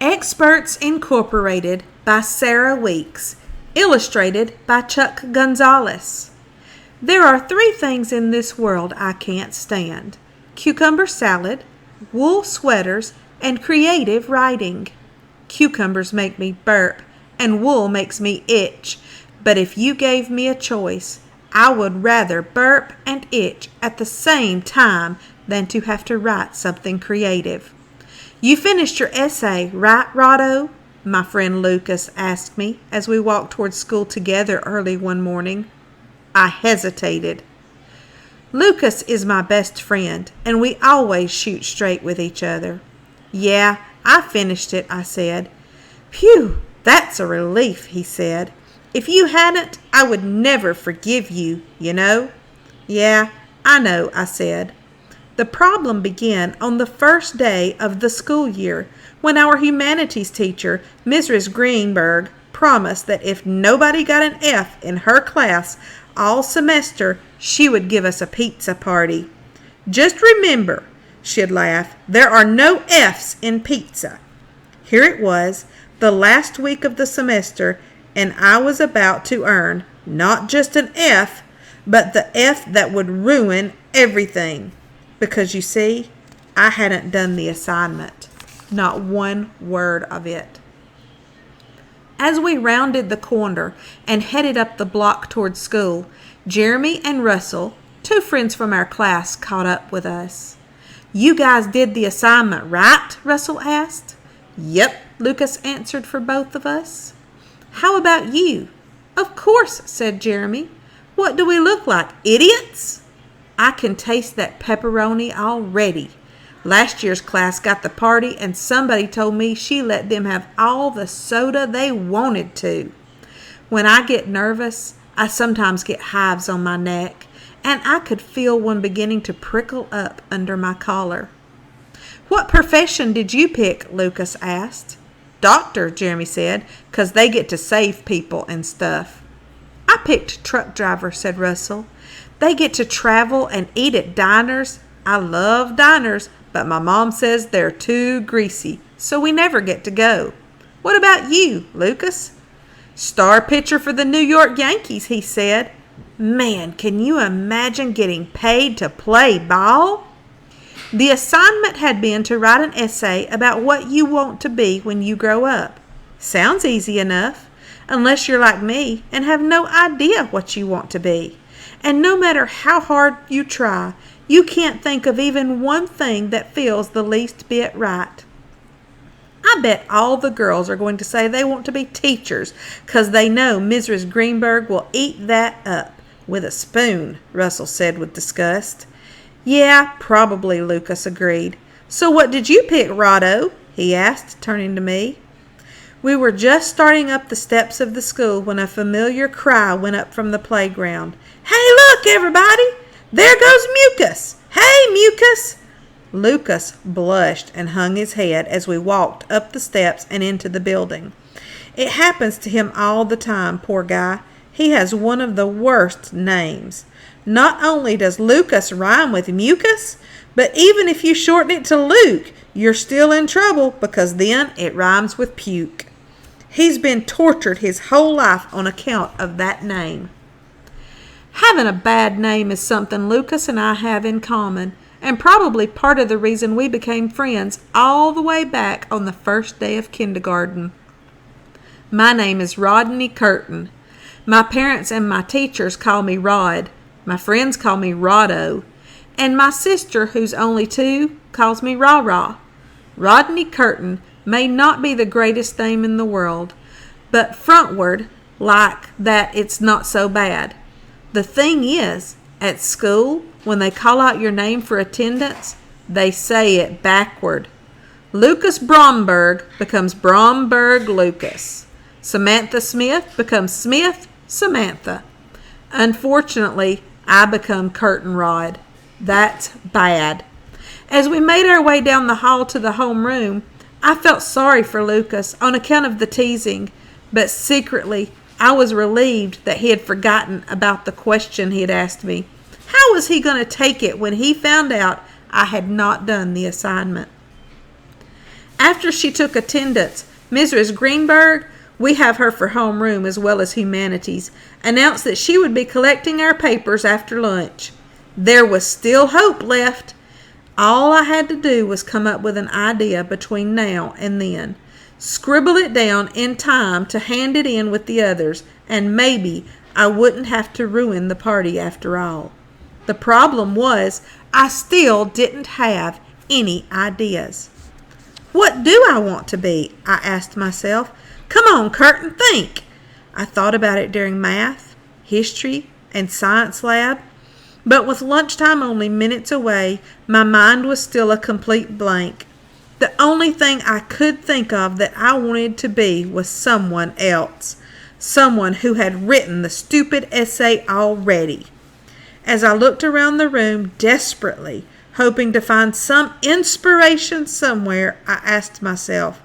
Experts Incorporated by Sarah Weeks, illustrated by Chuck Gonzalez. There are 3 things in this world I can't stand: cucumber salad, wool sweaters, and creative writing. Cucumbers make me burp, and wool makes me itch. But if you gave me a choice, I would rather burp and itch at the same time than to have to write something creative. You finished your essay, right, Rotto? My friend Lucas asked me as we walked towards school together early one morning. I hesitated. Lucas is my best friend, and we always shoot straight with each other. Yeah, I finished it, I said. Phew, that's a relief, he said. If you hadn't, I would never forgive you, you know. Yeah, I know, I said. The problem began on the first day of the school year when our humanities teacher, Mrs. Greenberg, promised that if nobody got an F in her class all semester, she would give us a pizza party. Just remember, she'd laugh, there are no F's in pizza. Here it was, the last week of the semester, and I was about to earn not just an F, but the F that would ruin everything. Because you see, I hadn't done the assignment. Not one word of it. As we rounded the corner and headed up the block toward school, Jeremy and Russell, 2 friends from our class, caught up with us. You guys did the assignment, right? Russell asked. Yep, Lucas answered for both of us. How about you? Of course, said Jeremy. What do we look like, idiots? I can taste that pepperoni already. Last year's class got the party, and somebody told me she let them have all the soda they wanted to. When I get nervous, I sometimes get hives on my neck, and I could feel one beginning to prickle up under my collar. What profession did you pick? Lucas asked. Doctor, Jeremy said, 'cause they get to save people and stuff. I picked truck driver, said Russell. They get to travel and eat at diners. I love diners, but my mom says they're too greasy, so we never get to go. What about you, Lucas? Star pitcher for the New York Yankees, he said. Man, can you imagine getting paid to play ball? The assignment had been to write an essay about what you want to be when you grow up. Sounds easy enough, unless you're like me and have no idea what you want to be. And no matter how hard you try, you can't think of even one thing that feels the least bit right. I bet all the girls are going to say they want to be teachers 'cause they know Mrs. Greenberg will eat that up with a spoon, Russell said with disgust. Yeah, probably, Lucas agreed. So what did you pick, Rotto? He asked, turning to me. We were just starting up the steps of the school when a familiar cry went up from the playground. Hey, look, everybody! There goes Mucus! Hey, Mucus! Lucas blushed and hung his head as we walked up the steps and into the building. It happens to him all the time, poor guy. He has one of the worst names. Not only does Lucas rhyme with mucus, but even if you shorten it to Luke, you're still in trouble because then it rhymes with puke. He's been tortured his whole life on account of that name. Having a bad name is something Lucas and I have in common, and probably part of the reason we became friends all the way back on the first day of kindergarten. My name is Rodney Curtin. My parents and my teachers call me Rod. My friends call me Rotto. And my sister, who's only 2, calls me Ra-Ra. Rodney Curtin may not be the greatest name in the world, but frontward, like that, it's not so bad. The thing is, at school, when they call out your name for attendance, they say it backward. Lucas Bromberg becomes Bromberg Lucas. Samantha Smith becomes Smith Samantha. Unfortunately, I become Curtin Rod. That's bad. As we made our way down the hall to the homeroom, I felt sorry for Lucas on account of the teasing, but secretly I was relieved that he had forgotten about the question he had asked me. How was he going to take it when he found out I had not done the assignment? After she took attendance, Mrs. Greenberg, we have her for homeroom as well as humanities, announced that she would be collecting our papers after lunch. There was still hope left. All I had to do was come up with an idea between now and then. Scribble it down in time to hand it in with the others, and maybe I wouldn't have to ruin the party after all. The problem was I still didn't have any ideas. What do I want to be? I asked myself. Come on, Curtin, think. I thought about it during math, history, and science lab, but with lunchtime only minutes away, my mind was still a complete blank. The only thing I could think of that I wanted to be was someone else, someone who had written the stupid essay already. As I looked around the room desperately, hoping to find some inspiration somewhere, I asked myself,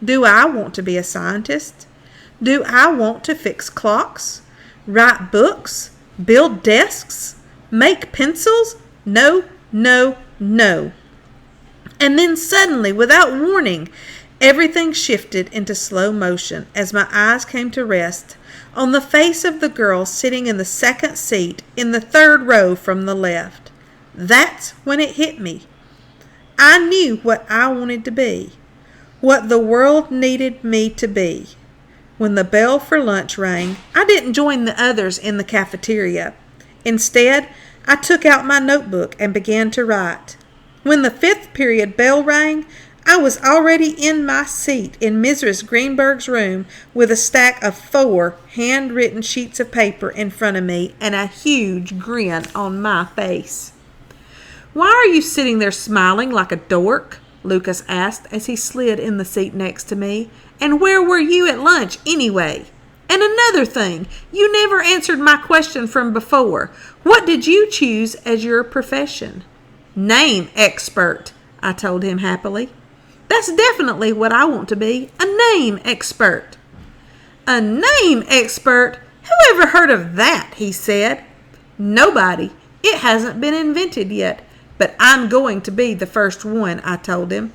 do I want to be a scientist? Do I want to fix clocks, write books, build desks, make pencils? No, no, no. And then suddenly, without warning, everything shifted into slow motion as my eyes came to rest on the face of the girl sitting in the second seat in the third row from the left. That's when it hit me. I knew what I wanted to be, what the world needed me to be. When the bell for lunch rang, I didn't join the others in the cafeteria. Instead, I took out my notebook and began to write. When the 5th period bell rang, I was already in my seat in Mrs. Greenberg's room with a stack of 4 handwritten sheets of paper in front of me and a huge grin on my face. Why are you sitting there smiling like a dork? Lucas asked as he slid in the seat next to me. And where were you at lunch anyway? And another thing, you never answered my question from before. What did you choose as your profession? Name expert, I told him happily. That's definitely what I want to be, a name expert. A name expert? Who ever heard of that? He said. Nobody. It hasn't been invented yet, but I'm going to be the first one, I told him.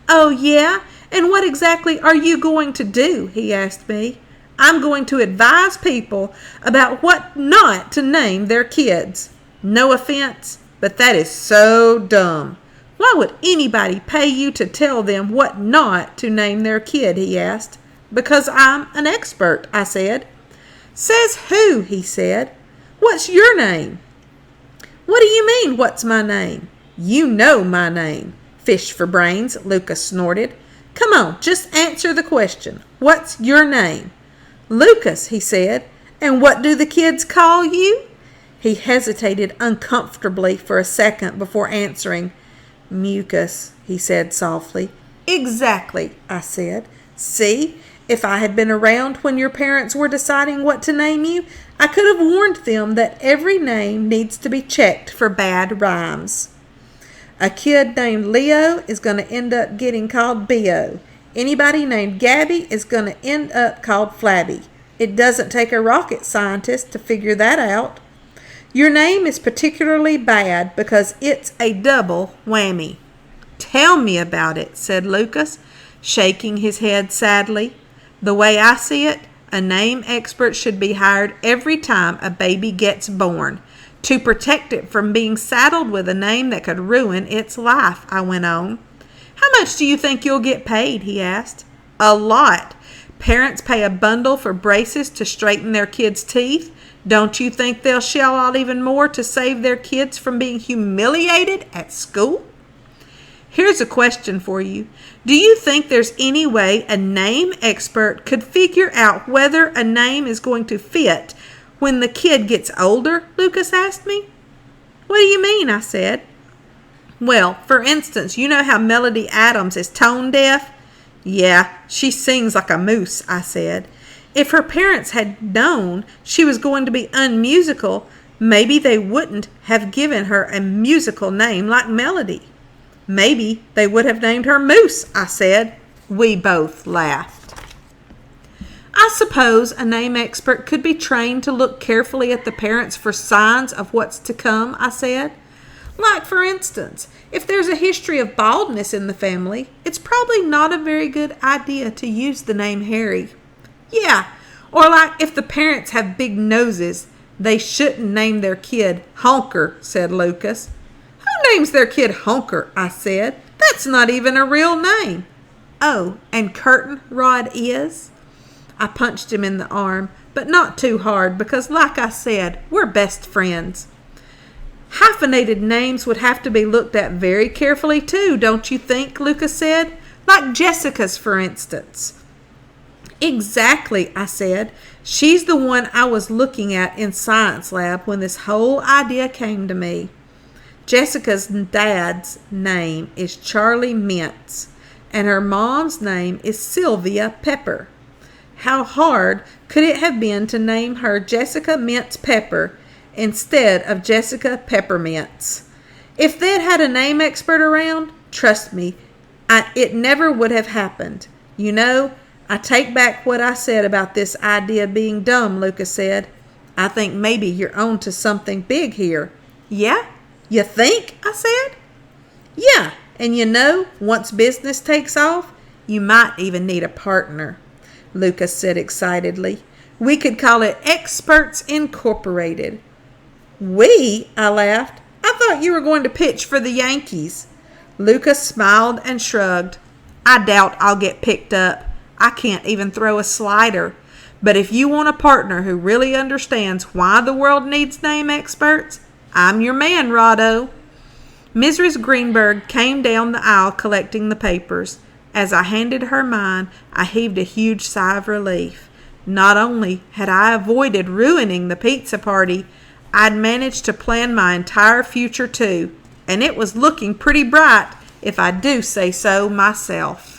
Oh, yeah? And what exactly are you going to do? He asked me. I'm going to advise people about what not to name their kids. No offense, but that is so dumb. Why would anybody pay you to tell them what not to name their kid? He asked. Because I'm an expert, I said. Says who? He said. What's your name? What do you mean, what's my name? You know my name. Fish for brains, Lucas snorted. Come on, just answer the question. What's your name? Lucas, he said. And what do the kids call you? He hesitated uncomfortably for a second before answering. Mucus, he said softly. Exactly, I said. See, if I had been around when your parents were deciding what to name you, I could have warned them that every name needs to be checked for bad rhymes. A kid named Leo is going to end up getting called B.O. Anybody named Gabby is going to end up called Flabby. It doesn't take a rocket scientist to figure that out. Your name is particularly bad because it's a double whammy. Tell me about it, said Lucas, shaking his head sadly. The way I see it, a name expert should be hired every time a baby gets born to protect it from being saddled with a name that could ruin its life, I went on. How much do you think you'll get paid? He asked. A lot. Parents pay a bundle for braces to straighten their kids' teeth. Don't you think they'll shell out even more to save their kids from being humiliated at school? Here's a question for you. Do you think there's any way a name expert could figure out whether a name is going to fit when the kid gets older? Lucas asked me. What do you mean? I said. Well, for instance, you know how Melody Adams is tone deaf? Yeah, she sings like a moose, I said. If her parents had known she was going to be unmusical, maybe they wouldn't have given her a musical name like Melody. Maybe they would have named her Moose, I said. We both laughed. I suppose a name expert could be trained to look carefully at the parents for signs of what's to come, I said. Like, for instance, if there's a history of baldness in the family, it's probably not a very good idea to use the name Harry. Yeah, or like if the parents have big noses, they shouldn't name their kid Honker, said Lucas. Who names their kid Honker? I said. That's not even a real name. Oh, and Curtain Rod is? I punched him in the arm, but not too hard because, like I said, we're best friends. Hyphenated names would have to be looked at very carefully too, don't you think? Lucas said. Like Jessica's, for instance. Exactly, I said. She's the one I was looking at in science lab when this whole idea came to me. Jessica's dad's name is Charlie Mintz, and her mom's name is Sylvia Pepper. How hard could it have been to name her Jessica Mintz Pepper instead of Jessica Peppermints? If they'd had a name expert around, trust me, it never would have happened. You know, I take back what I said about this idea being dumb, Lucas said. I think maybe you're on to something big here. Yeah? You think? I said. Yeah, and you know, once business takes off, you might even need a partner, Lucas said excitedly. We could call it Experts Incorporated. We? I laughed. I thought you were going to pitch for the Yankees. Lucas smiled and shrugged. I doubt I'll get picked up. I can't even throw a slider. But if you want a partner who really understands why the world needs name experts, I'm your man, Rado. Mrs. Greenberg came down the aisle collecting the papers. As I handed her mine, I heaved a huge sigh of relief. Not only had I avoided ruining the pizza party, I'd managed to plan my entire future too, and it was looking pretty bright, if I do say so myself.